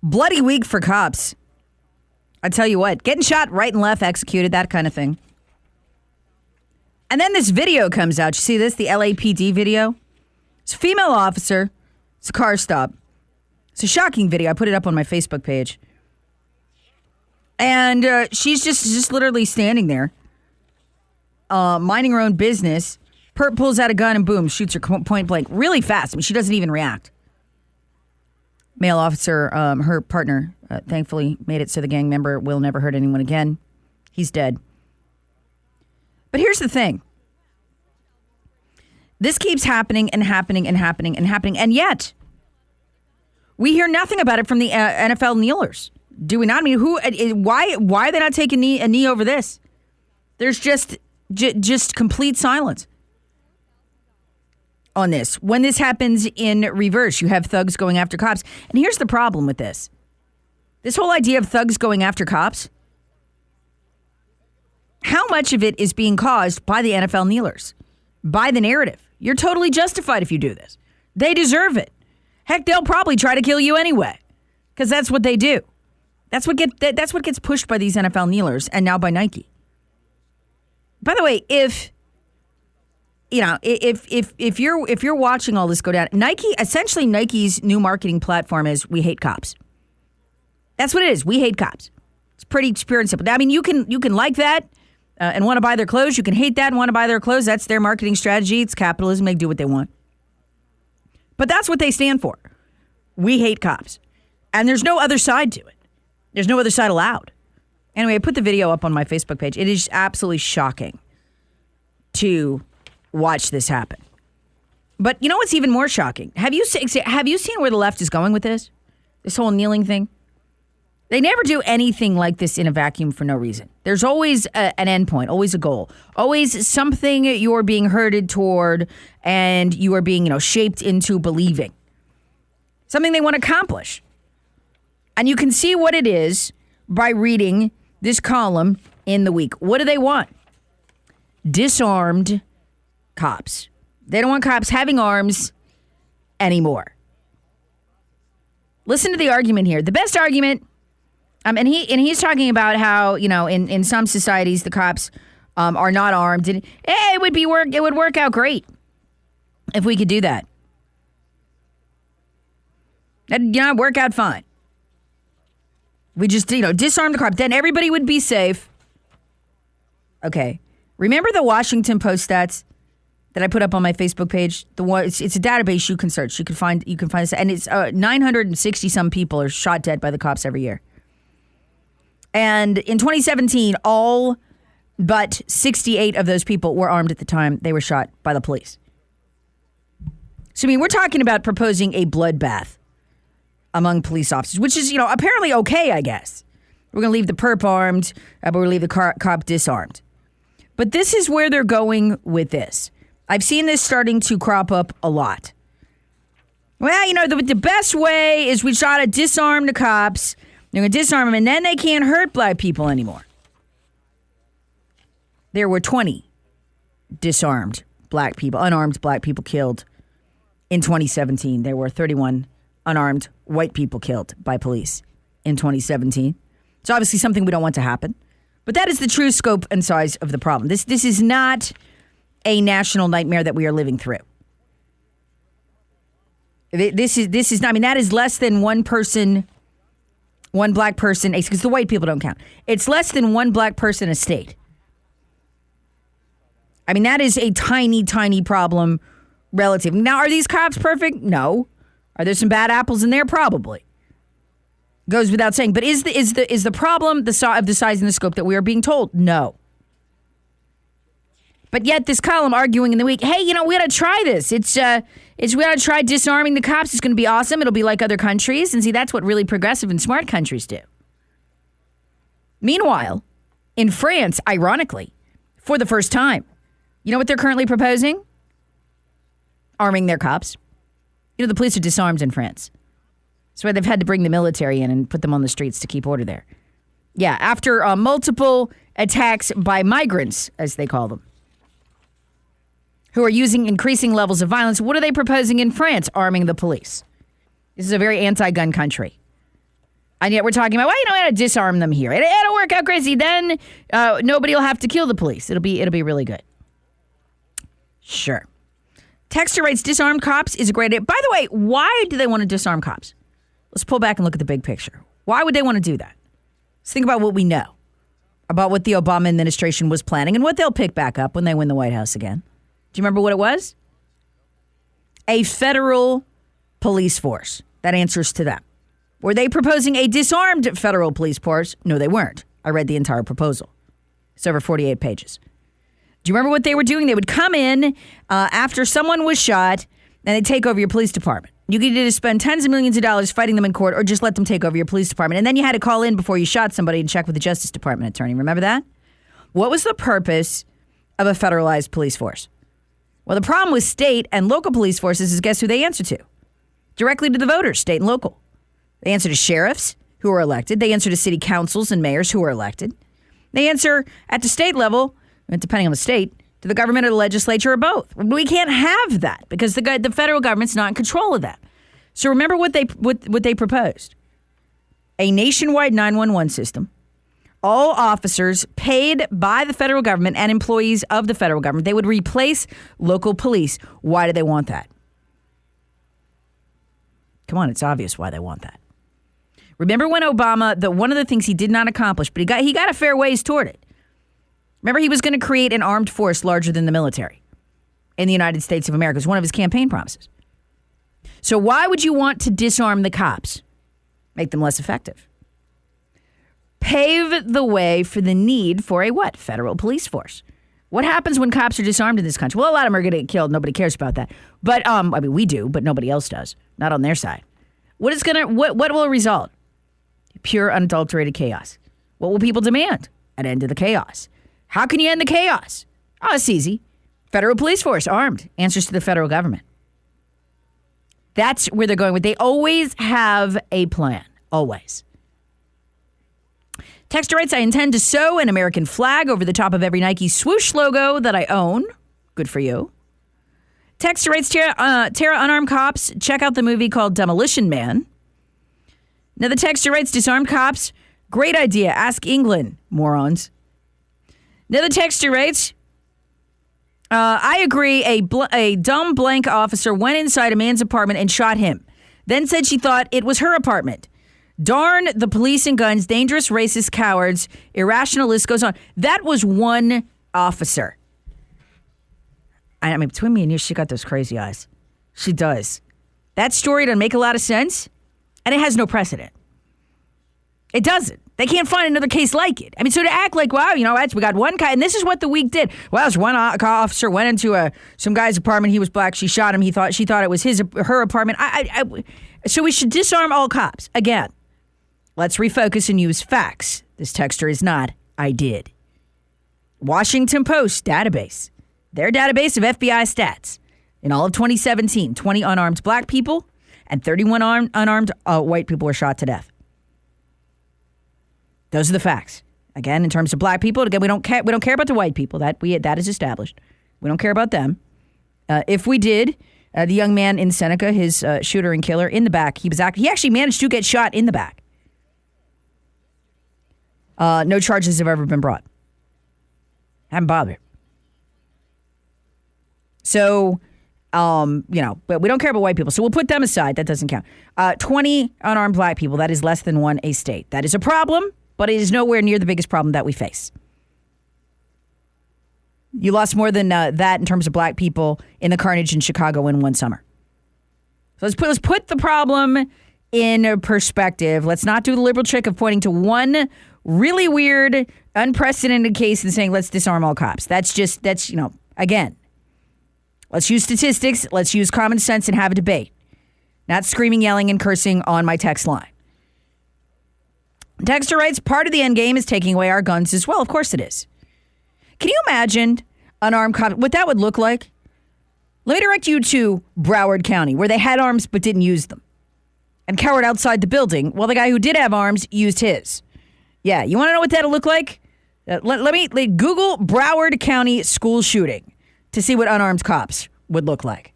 Bloody week for cops. I tell you what, getting shot right and left, executed, that kind of thing. And then this video comes out. You see this? The LAPD video? It's a female officer. It's a car stop. It's a shocking video. I put it up on my Facebook page. And she's just literally standing there, minding her own business. Perp pulls out a gun and boom, shoots her point blank really fast. I mean, she doesn't even react. Male officer, her partner, thankfully made it so the gang member will never hurt anyone again. He's dead. But here's the thing. This keeps happening and happening and happening and happening. And yet, we hear nothing about it from the NFL kneelers. Do we not? I mean, why are they not taking a knee over this? There's just complete silence on this. When this happens in reverse, you have thugs going after cops. And here's the problem with this. This whole idea of thugs going after cops, how much of it is being caused by the NFL kneelers, by the narrative? You're totally justified if you do this. They deserve it. Heck, they'll probably try to kill you anyway, because that's what they do. That's what gets pushed by these NFL kneelers and now by Nike. By the way, if you're watching all this go down, Nike's new marketing platform is "We hate cops." That's what it is. We hate cops. It's pretty pure and simple. I mean, you can like that and want to buy their clothes. You can hate that and want to buy their clothes. That's their marketing strategy. It's capitalism. They do what they want. But that's what they stand for. We hate cops. And there's no other side to it. There's no other side allowed. Anyway, I put the video up on my Facebook page. It is absolutely shocking to watch this happen. But you know what's even more shocking? Have you seen where the left is going with this? This whole kneeling thing? They never do anything like this in a vacuum for no reason. There's always an endpoint, always a goal, always something you're being herded toward and you are being, shaped into believing. Something they want to accomplish. And you can see what it is by reading this column in the week. What do they want? Disarmed cops. They don't want cops having arms anymore. Listen to the argument here. The best argument, and he's talking about how, in some societies the cops are not armed, and it would work out great if we could do that. That'd work out fine. We just, disarm the cops. Then everybody would be safe. Okay. Remember the Washington Post stats that I put up on my Facebook page? It's a database you can search. You can find this, and it's 960 some people are shot dead by the cops every year. And in 2017, all but 68 of those people were armed at the time they were shot by the police. So, we're talking about proposing a bloodbath among police officers, which is, apparently okay, I guess. We're going to leave the perp armed, but we're going to leave the cop disarmed. But this is where they're going with this. I've seen this starting to crop up a lot. Well, the best way is we try to disarm the cops. They're going to disarm them, and then they can't hurt black people anymore. There were 20 disarmed black people, unarmed black people killed in 2017. There were 31 unarmed white people killed by police in 2017. It's obviously something we don't want to happen. But that is the true scope and size of the problem. This is not a national nightmare that we are living through. This is not, that is less than one person, one black person, because the white people don't count. It's less than one black person a state. That is a tiny, tiny problem relative. Now, are these cops perfect? No. Are there some bad apples in there? Probably. Goes without saying. But is the problem of the size and the scope that we are being told? No. But yet this column arguing in the week, hey, we ought to try this. We ought to try disarming the cops. It's going to be awesome. It'll be like other countries. And see, that's what really progressive and smart countries do. Meanwhile, in France, ironically, for the first time, you know what they're currently proposing? Arming their cops. The police are disarmed in France. That's why they've had to bring the military in and put them on the streets to keep order there. Yeah, after multiple attacks by migrants, as they call them, who are using increasing levels of violence, what are they proposing in France? Arming the police. This is a very anti-gun country. And yet we're talking about, well, how to disarm them here. It'll work out crazy. Then nobody will have to kill the police. It'll be really good. Sure. Texter writes, disarm cops is a great idea. By the way, why do they want to disarm cops? Let's pull back and look at the big picture. Why would they want to do that? Let's think about what we know about what the Obama administration was planning and what they'll pick back up when they win the White House again. Do you remember what it was? A federal police force that answers to them. Were they proposing a disarmed federal police force? No, they weren't. I read the entire proposal. It's over 48 pages. Do you remember what they were doing? They would come in after someone was shot and they'd take over your police department. You could either spend tens of millions of dollars fighting them in court or just let them take over your police department. And then you had to call in before you shot somebody and check with the Justice Department attorney. Remember that? What was the purpose of a federalized police force? Well, the problem with state and local police forces is guess who they answer to? Directly to the voters, state and local. They answer to sheriffs who are elected. They answer to city councils and mayors who are elected. They answer at the state level, depending on the state, to the government or the legislature or both. We can't have that because the federal government's not in control of that. So remember what they proposed. A nationwide 911 system. All officers paid by the federal government and employees of the federal government. They would replace local police. Why do they want that? Come on, it's obvious why they want that. Remember when Obama, one of the things he did not accomplish, but he got a fair ways toward it. Remember, he was going to create an armed force larger than the military in the United States of America. It was one of his campaign promises. So why would you want to disarm the cops? Make them less effective. Pave the way for the need for a what? Federal police force. What happens when cops are disarmed in this country? Well, a lot of them are going to get killed. Nobody cares about that. But, we do, but nobody else does. Not on their side. What will result? Pure, unadulterated chaos. What will people demand? An end to the chaos. How can you end the chaos? Oh, it's easy. Federal police force, armed. Answers to the federal government. That's where they're going with. They always have a plan. Always. Texter writes, I intend to sew an American flag over the top of every Nike swoosh logo that I own. Good for you. Texter writes, Tara, unarmed cops, check out the movie called Demolition Man. Now the texter writes, disarmed cops, great idea. Ask England, morons. Now the texter writes, I agree. A dumb blank officer went inside a man's apartment and shot him. Then said she thought it was her apartment. Darn the police and guns, dangerous, racist, cowards, irrational, list goes on. That was one officer. I mean, between me and you, she got those crazy eyes. She does. That story doesn't make a lot of sense, and it has no precedent. It doesn't. They can't find another case like it. I mean, so to act like, wow, we got one guy, and this is what the week did. Well, this one officer went into some guy's apartment. He was black. She shot him. She thought it was her apartment. So we should disarm all cops. Again, let's refocus and use facts. This texter is not, I did. Washington Post database. Their database of FBI stats. In all of 2017, 20 unarmed black people and 31 unarmed white people were shot to death. Those are the facts. Again, in terms of black people, again, we don't care about the white people. That is established. We don't care about them. If we did, the young man in Seneca, his shooter and killer, in the back, he actually managed to get shot in the back. No charges have ever been brought. Haven't bothered. So, but we don't care about white people. So we'll put them aside. That doesn't count. 20 unarmed black people. That is less than one a state. That is a problem, but it is nowhere near the biggest problem that we face. You lost more than that in terms of black people in the carnage in Chicago in one summer. So let's put the problem in perspective. Let's not do the liberal trick of pointing to one really weird, unprecedented case and saying, let's disarm all cops. That's again, let's use statistics. Let's use common sense and have a debate. Not screaming, yelling, and cursing on my text line. Texter writes, part of the end game is taking away our guns as well. Of course it is. Can you imagine unarmed cops, what that would look like? Let me direct you to Broward County, where they had arms but didn't use them and cowered outside the building while the guy who did have arms used his. Yeah, you want to know what that'll look like? Let me Google Broward County school shooting to see what unarmed cops would look like.